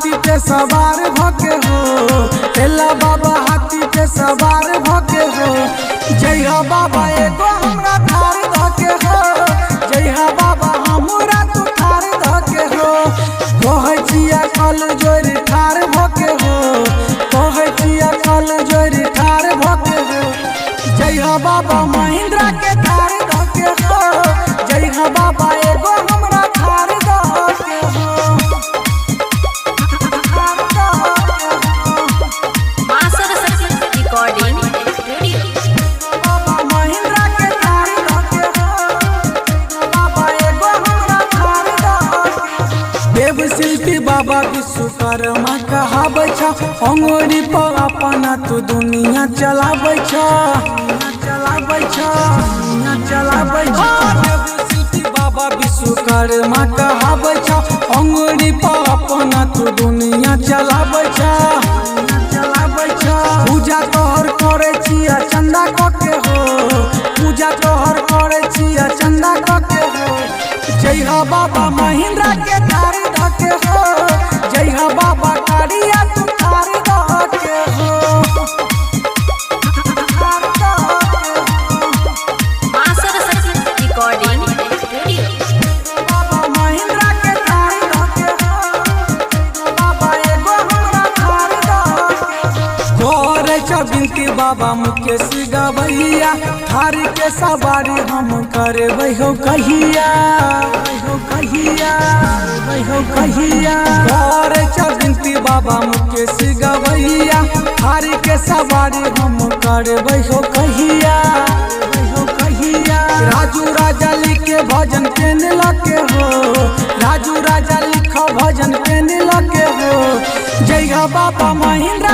हाथी पे सवार भके हो, एला बाबा हाथी पे सवार भके हो। जय हो बाबा एगो हमरा थार धके हो, जय हो बाबा हमरा तू थार धके हो। कहै छिया कल जोरी ठार भके हो, कहै छिया कल जोरी ठार भके हो। जय हो बाबा महिंद्रा के थार धके हो, जय हो बाबा एगो हमरा थार धके हो। मां सरस्वती रिकॉर्डिंग स्टूडियो। बाबा महिंद्रा के थार धके हो, बाबा एगो हमरा थार धके हो। देव शिल्पी बाबा विश्वकर्मा कहाबै छ, अंगुरी पर अपना तू दुनिया चलाबै छ, चलाबै छ, चलाबै छ। देव शिल्पी बाबा विश्वकर्मा कहाबै छ, अंगुरी पर अपना तू दुनिया चलाबै छ, चलाबै छ। पूजा तोहर करे छिया चंदा कके हो, पूजा तोहर करे छिया चंदा कके हो। जय हो बाबा महिंद्रा के थार धके हो, जय हो बाबा कारिया तू थार धके हो। मां सरस्वती रिकॉर्डिंग स्टूडियो। बाबा महिंद्रा के थार धके हो, बाबा एगो हमरा थार धके हो। करे छ बिनती बाबा मुकेश गवैया, थार के सवारी हम करबै हो कहिया, हो कहिया, हो कहिया। करे छ बिनती बाबा मुकेश गवैया, थार के सवारी हम करबै हो कहिया, हो कहिया। राजू राजा लिखे भजन केने लगे हो, राजू राजा लिखो भजन केने लगे हो। जय हो बाबा महिंद्रा